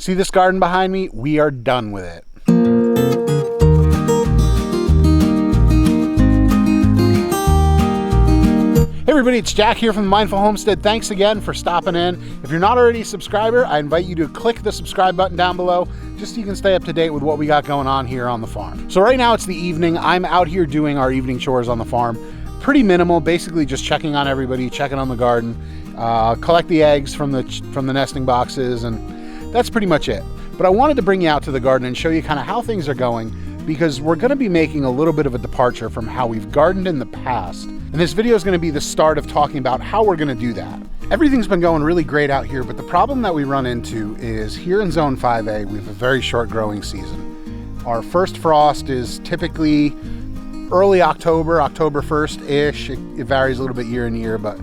See this garden behind me? We are done with it. Hey everybody, it's Jack here from the Mindful Homestead. Thanks again for stopping in. If you're not already a subscriber, I invite you to click the subscribe button down below just so you can stay up to date with what we got going on here on the farm. So right now it's the evening. I'm out here doing our evening chores on the farm. Pretty minimal, basically just checking on everybody, checking on the garden, collect the eggs from the nesting boxes, and that's pretty much it. But I wanted to bring you out to the garden and show you kind of how things are going, because we're going to be making a little bit of a departure from how we've gardened in the past. And this video is going to be the start of talking about how we're going to do that. Everything's been going really great out here, but the problem that we run into is here in Zone 5A, we have a very short growing season. Our first frost is typically early October, October 1st-ish. It varies a little bit year in year, but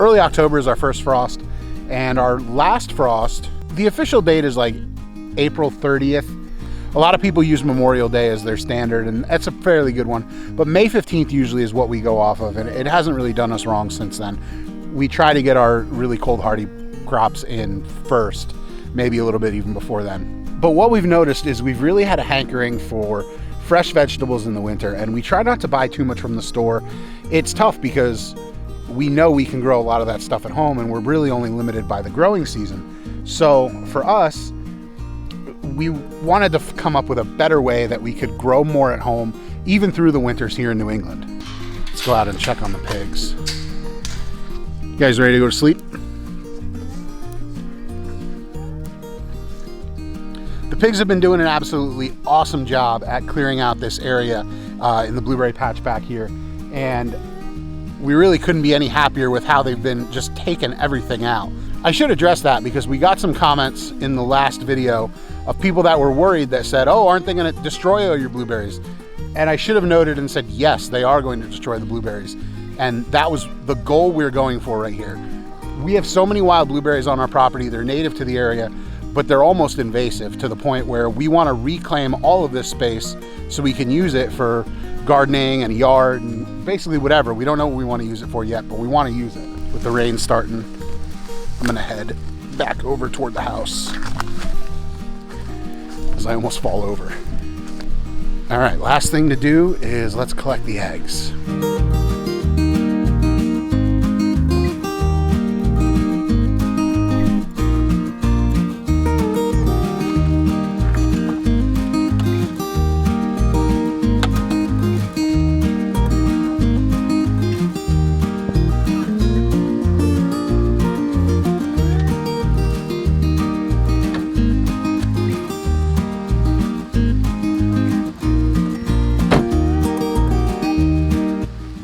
early October is our first frost. And our last frost, the official date is like April 30th. A lot of people use Memorial Day as their standard, and that's a fairly good one. But May 15th usually is what we go off of, and it hasn't really done us wrong since then. We try to get our really cold hardy crops in first, maybe a little bit even before then. But what we've noticed is we've really had a hankering for fresh vegetables in the winter, and we try not to buy too much from the store. It's tough because we know we can grow a lot of that stuff at home, and we're really only limited by the growing season. So for us, we wanted to come up with a better way that we could grow more at home, even through the winters here in New England. Let's go out and check on the pigs. You guys ready to go to sleep? The pigs have been doing an absolutely awesome job at clearing out this area in the blueberry patch back here. And we really couldn't be any happier with how they've been just taking everything out. I should address that because we got some comments in the last video of people that were worried that said, oh, aren't they going to destroy all your blueberries? And I should have noted and said, yes, they are going to destroy the blueberries. And that was the goal we're going for right here. We have so many wild blueberries on our property. They're native to the area, but they're almost invasive to the point where we want to reclaim all of this space so we can use it for gardening and a yard and basically whatever. We don't know what we want to use it for yet, but we want to use it. With the rain starting, I'm gonna head back over toward the house as I almost fall over. All right, last thing to do is let's collect the eggs.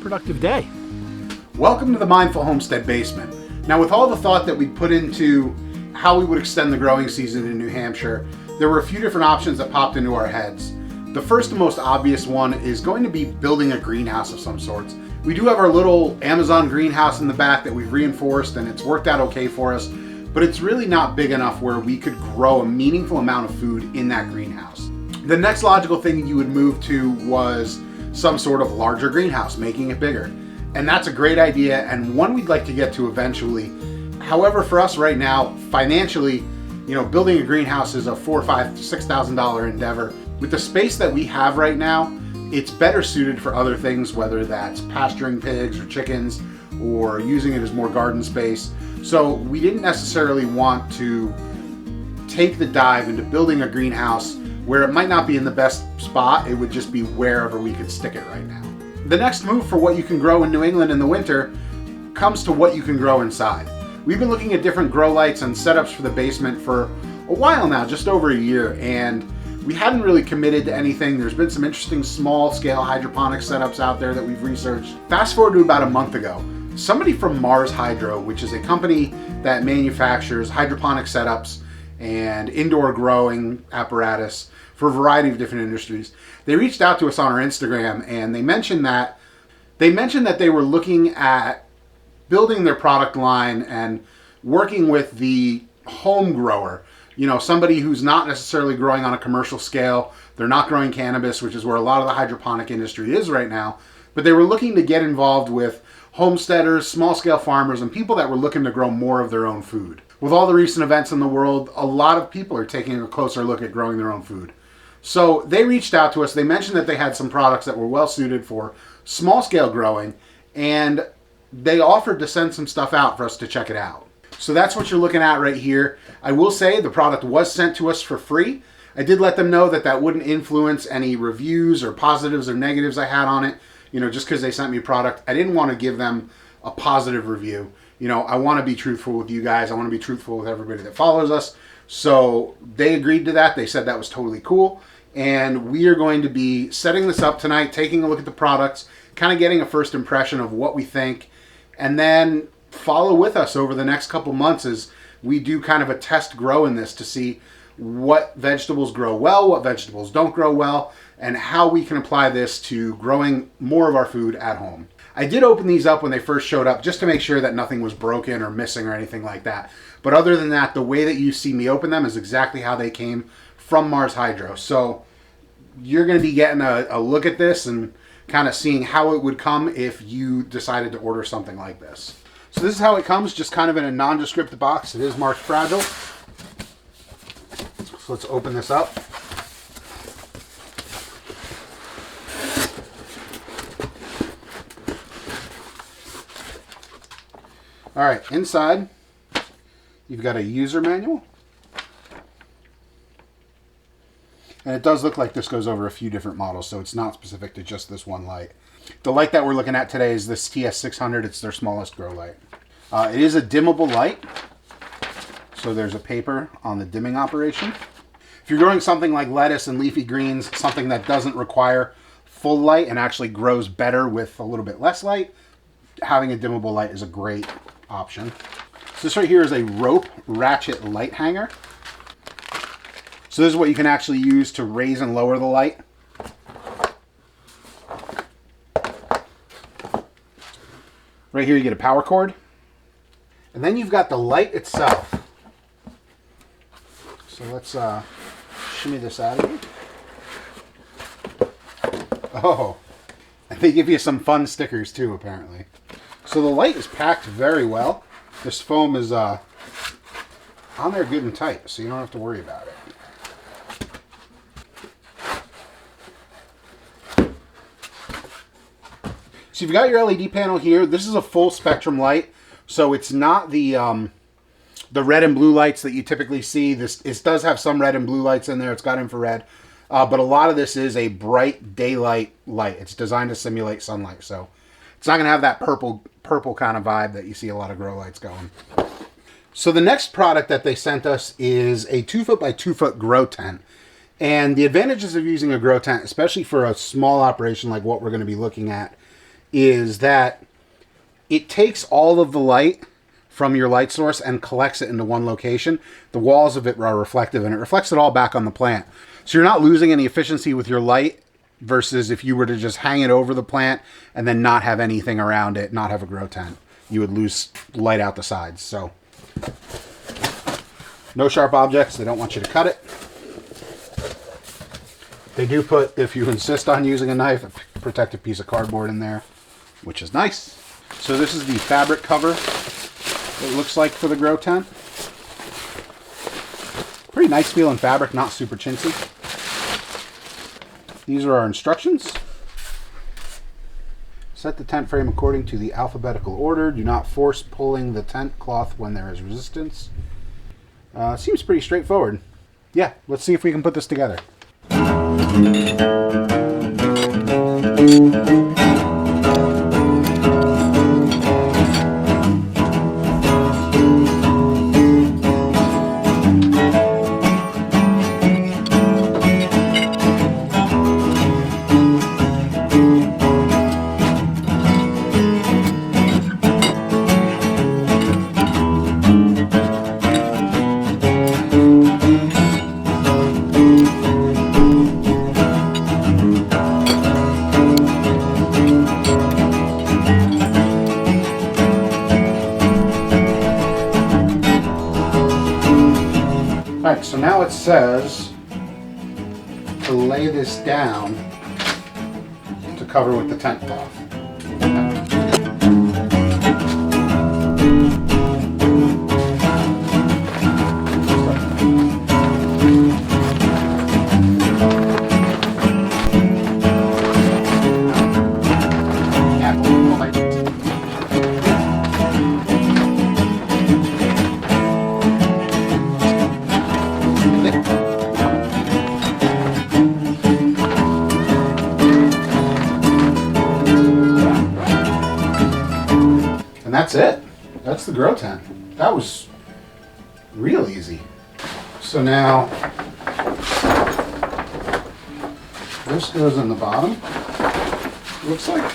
Productive day. Welcome to the Mindful Homestead basement. Now, with all the thought that we put into how we would extend the growing season in New Hampshire, there were a few different options that popped into our heads. The first and most obvious one is going to be building a greenhouse of some sorts. We do have our little Amazon greenhouse in the back that we've reinforced, and it's worked out okay for us, but it's really not big enough where we could grow a meaningful amount of food in that greenhouse. The next logical thing you would move to was some sort of larger greenhouse, making it bigger. And that's a great idea and one we'd like to get to eventually. However, for us right now, financially, building a greenhouse is a $4,000, $5,000, $6,000 endeavor. With the space that we have right now, it's better suited for other things, whether that's pasturing pigs or chickens or using it as more garden space. So we didn't necessarily want to take the dive into building a greenhouse where it might not be in the best spot. It would just be wherever we could stick it right now. The next move for what you can grow in New England in the winter comes to what you can grow inside. We've been looking at different grow lights and setups for the basement for a while now, just over a year, and we hadn't really committed to anything. There's been some interesting small scale hydroponic setups out there that we've researched. Fast forward to about a month ago, somebody from Mars Hydro, which is a company that manufactures hydroponic setups and indoor growing apparatus for a variety of different industries. They reached out to us on our Instagram, and they mentioned that they were looking at building their product line and working with the home grower, somebody who's not necessarily growing on a commercial scale. They're not growing cannabis, which is where a lot of the hydroponic industry is right now, but they were looking to get involved with homesteaders, small scale farmers, and people that were looking to grow more of their own food. with all the recent events in the world, a lot of people are taking a closer look at growing their own food. So they reached out to us. They mentioned that they had some products that were well suited for small scale growing, and they offered to send some stuff out for us to check it out. So that's what you're looking at right here. I will say the product was sent to us for free. I did let them know that that wouldn't influence any reviews or positives or negatives I had on it. You know, just because they sent me product, I didn't want to give them a positive review. You know, I want to be truthful with you guys. I want to be truthful with everybody that follows us. So they agreed to that. They said that was totally cool. And we are going to be setting this up tonight, taking a look at the products, kind of getting a first impression of what we think, and then follow with us over the next couple months as we do kind of a test grow in this to see what vegetables grow well, what vegetables don't grow well, and how we can apply this to growing more of our food at home. I did open these up when they first showed up just to make sure that nothing was broken or missing or anything like that. But other than that, the way that you see me open them is exactly how they came from Mars Hydro. So you're going to be getting a look at this and kind of seeing how it would come if you decided to order something like this. So this is how it comes, just kind of in a nondescript box. It is marked fragile. So let's open this up. All right, inside you've got a user manual. And it does look like this goes over a few different models, so it's not specific to just this one light. The light that we're looking at today is this TS1000. It's their smallest grow light. It is a dimmable light, so there's a paper on the dimming operation. If you're growing something like lettuce and leafy greens, something that doesn't require full light and actually grows better with a little bit less light, having a dimmable light is a great option. So this right here is a rope ratchet light hanger. So this is what you can actually use to raise and lower the light. Right here you get a power cord. And then you've got the light itself. So let's shimmy this out of here. Oh, and they give you some fun stickers too, apparently. So the light is packed very well. This foam is on there good and tight, so you don't have to worry about it. So you've got your LED panel here. This is a full spectrum light, so it's not the red and blue lights that you typically see. It does have some red and blue lights in there. It's got infrared, but a lot of this is a bright daylight light. It's designed to simulate sunlight, so it's not going to have that purple kind of vibe that you see a lot of grow lights going. So the next product that they sent us is a 2-foot by 2-foot grow tent. And the advantages of using a grow tent, especially for a small operation like what we're going to be looking at, is that it takes all of the light from your light source and collects it into one location. The walls of it are reflective, and it reflects it all back on the plant. So you're not losing any efficiency with your light versus if you were to just hang it over the plant and then not have anything around it, not have a grow tent. You would lose light out the sides. So no sharp objects. They don't want you to cut it. They do put, if you insist on using a knife, a protective piece of cardboard in there, which is nice. So this is the fabric cover it looks like for the grow tent. Pretty nice feeling fabric, not super chintzy. These are our instructions. Set the tent frame according to the alphabetical order. Do not force pulling the tent cloth when there is resistance. Seems pretty straightforward. Yeah, let's see if we can put this together. Alright, so now it says to lay this down to cover with the tent cloth. that's it. That's the grow tent. That was real easy. So now this goes in the bottom. Looks like.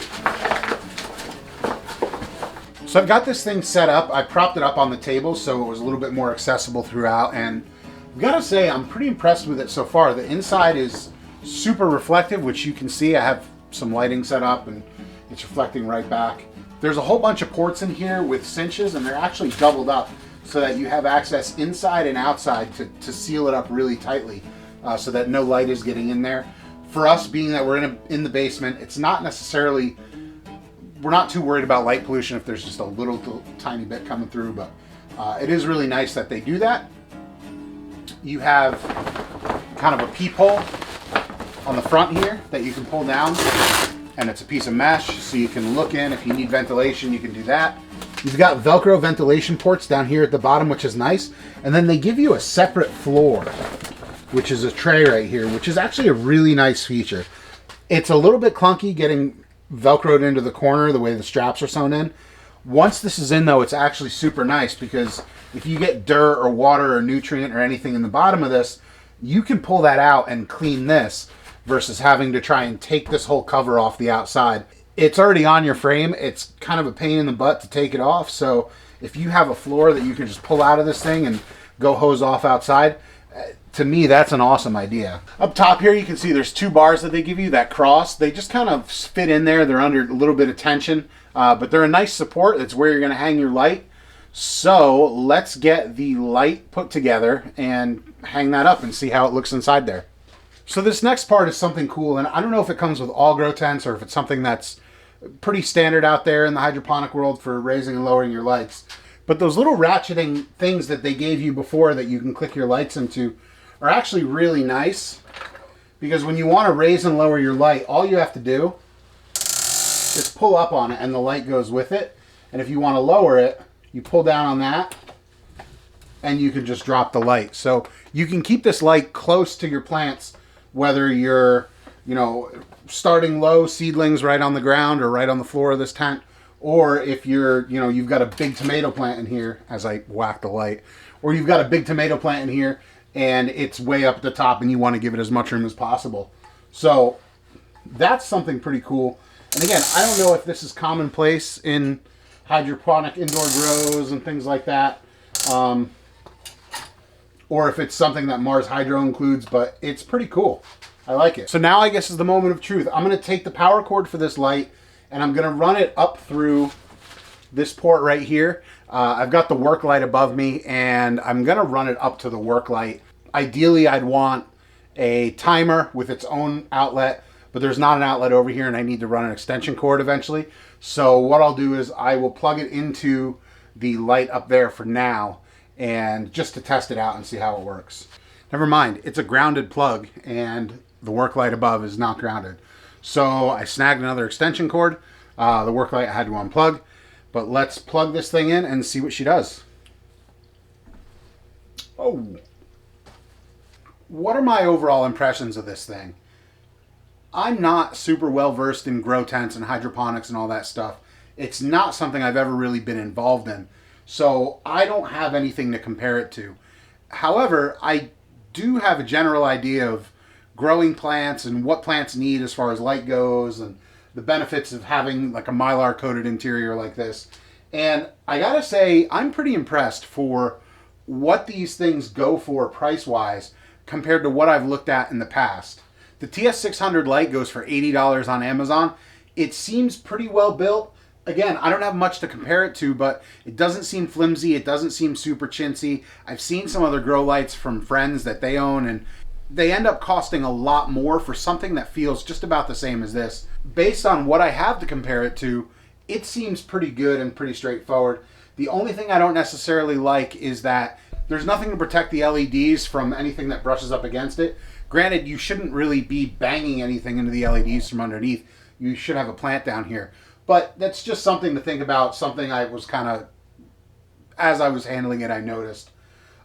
So I've got this thing set up. I propped it up on the table so it was a little bit more accessible throughout, and I've got to say I'm pretty impressed with it so far. The inside is super reflective, which you can see. I have some lighting set up and it's reflecting right back. There's a whole bunch of ports in here with cinches, and they're actually doubled up so that you have access inside and outside to seal it up really tightly so that no light is getting in there. For us, being that we're in the basement, it's not necessarily, we're not too worried about light pollution if there's just a little tiny bit coming through, but it is really nice that they do that. You have kind of a peephole on the front here that you can pull down, and it's a piece of mesh so you can look in. If you need ventilation, you can do that. You've got Velcro ventilation ports down here at the bottom, which is nice, and then they give you a separate floor, which is a tray right here, which is actually a really nice feature. It's a little bit clunky getting Velcroed into the corner the way the straps are sewn in. Once this is in though, it's actually super nice, because if you get dirt or water or nutrient or anything in the bottom of this, you can pull that out and clean this versus having to try and take this whole cover off the outside. It's already on your frame. It's kind of a pain in the butt to take it off. So if you have a floor that you can just pull out of this thing and go hose off outside, to me, that's an awesome idea. Up top here, you can see there's two bars that they give you that cross. They just kind of fit in there. They're under a little bit of tension, but they're a nice support. That's where you're going to hang your light. So let's get the light put together and hang that up and see how it looks inside there. So this next part is something cool, and I don't know if it comes with all grow tents or if it's something that's pretty standard out there in the hydroponic world for raising and lowering your lights. But those little ratcheting things that they gave you before that you can click your lights into are actually really nice, because when you want to raise and lower your light, all you have to do is pull up on it and the light goes with it. And if you want to lower it, you pull down on that and you can just drop the light. So you can keep this light close to your plants, whether you're, starting low seedlings right on the ground or right on the floor of this tent, or if you're, you've got a big tomato plant in here, as I whack the light, or you've got a big tomato plant in here and it's way up at the top and you want to give it as much room as possible. So that's something pretty cool. And again, I don't know if this is commonplace in hydroponic indoor grows and things like that, or if it's something that Mars Hydro includes, but it's pretty cool. I like it. So now I guess is the moment of truth. I'm going to take the power cord for this light and I'm going to run it up through this port right here. I've got the work light above me and I'm going to run it up to the work light. Ideally, I'd want a timer with its own outlet, but there's not an outlet over here and I need to run an extension cord eventually. So what I'll do is I will plug it into the light up there for now, and just to test it out and see how it works. Never mind, it's a grounded plug and the work light above is not grounded. So I snagged another extension cord. The work light I had to unplug, but let's plug this thing in and see what she does. Oh, what are my overall impressions of this thing? I'm not super well versed in grow tents and hydroponics and all that stuff. It's not something I've ever really been involved in. So I don't have anything to compare it to. However, I do have a general idea of growing plants and what plants need as far as light goes and the benefits of having like a mylar coated interior like this. And I gotta say, I'm pretty impressed for what these things go for price wise compared to what I've looked at in the past. The TS1000 light goes for $80 on Amazon. It seems pretty well built. Again, I don't have much to compare it to, but it doesn't seem flimsy. It doesn't seem super chintzy. I've seen some other grow lights from friends that they own, and they end up costing a lot more for something that feels just about the same as this. Based on what I have to compare it to, it seems pretty good and pretty straightforward. The only thing I don't necessarily like is that there's nothing to protect the LEDs from anything that brushes up against it. Granted, you shouldn't really be banging anything into the LEDs from underneath. You should have a plant down here. But that's just something to think about, something I was kind of, as I was handling it, I noticed.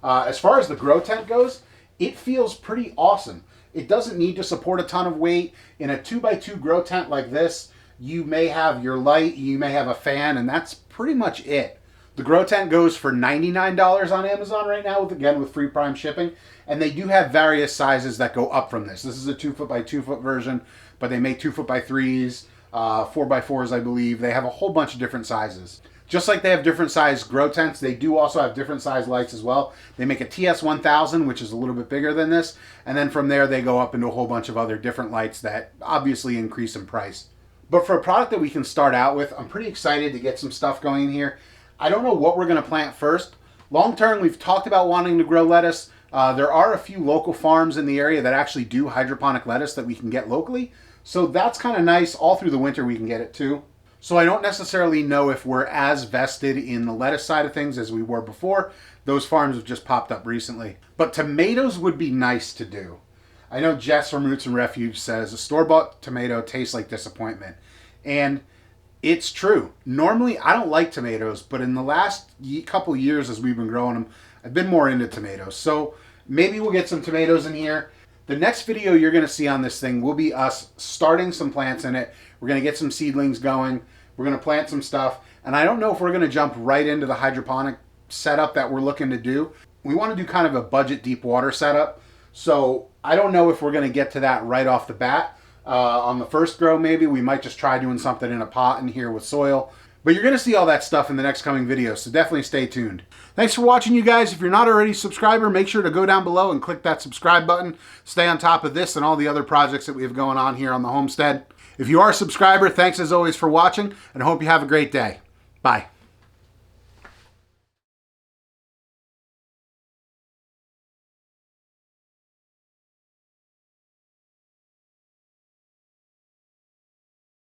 As far as the grow tent goes, it feels pretty awesome. It doesn't need to support a ton of weight. In a 2x2 grow tent like this, you may have your light, you may have a fan, and that's pretty much it. The grow tent goes for $99 on Amazon right now, with free Prime shipping. And they do have various sizes that go up from this. This is a 2 foot by 2 foot version, but they make 2 foot by 3s, 4 by 4s, I believe. They have a whole bunch of different sizes. Just like they have different size grow tents, they do also have different size lights as well. They make a TS1000, which is a little bit bigger than this. And then from there, they go up into a whole bunch of other different lights that obviously increase in price. But for a product that we can start out with, I'm pretty excited to get some stuff going here. I don't know what we're going to plant first. Long term, we've talked about wanting to grow lettuce. There are a few local farms in the area that actually do hydroponic lettuce that we can get locally. So that's kind of nice. All through the winter, we can get it too. So I don't necessarily know if we're as vested in the lettuce side of things as we were before. Those farms have just popped up recently. But tomatoes would be nice to do. I know Jess from Roots and Refuge says a store-bought tomato tastes like disappointment. And it's true. Normally, I don't like tomatoes, but in the last couple years as we've been growing them, I've been more into tomatoes. So maybe we'll get some tomatoes in here. The next video you're going to see on this thing will be us starting some plants in it. We're going to get some seedlings going. We're going to plant some stuff. And I don't know if we're going to jump right into the hydroponic setup that we're looking to do. We want to do kind of a budget deep water setup. So I don't know if we're going to get to that right off the bat. On the first grow, maybe we might just try doing something in a pot in here with soil. But you're going to see all that stuff in the next coming videos, so definitely stay tuned. Thanks for watching, you guys. If you're not already a subscriber, make sure to go down below and click that subscribe button. Stay on top of this and all the other projects that we have going on here on the homestead. If you are a subscriber, thanks as always for watching, and I hope you have a great day. Bye.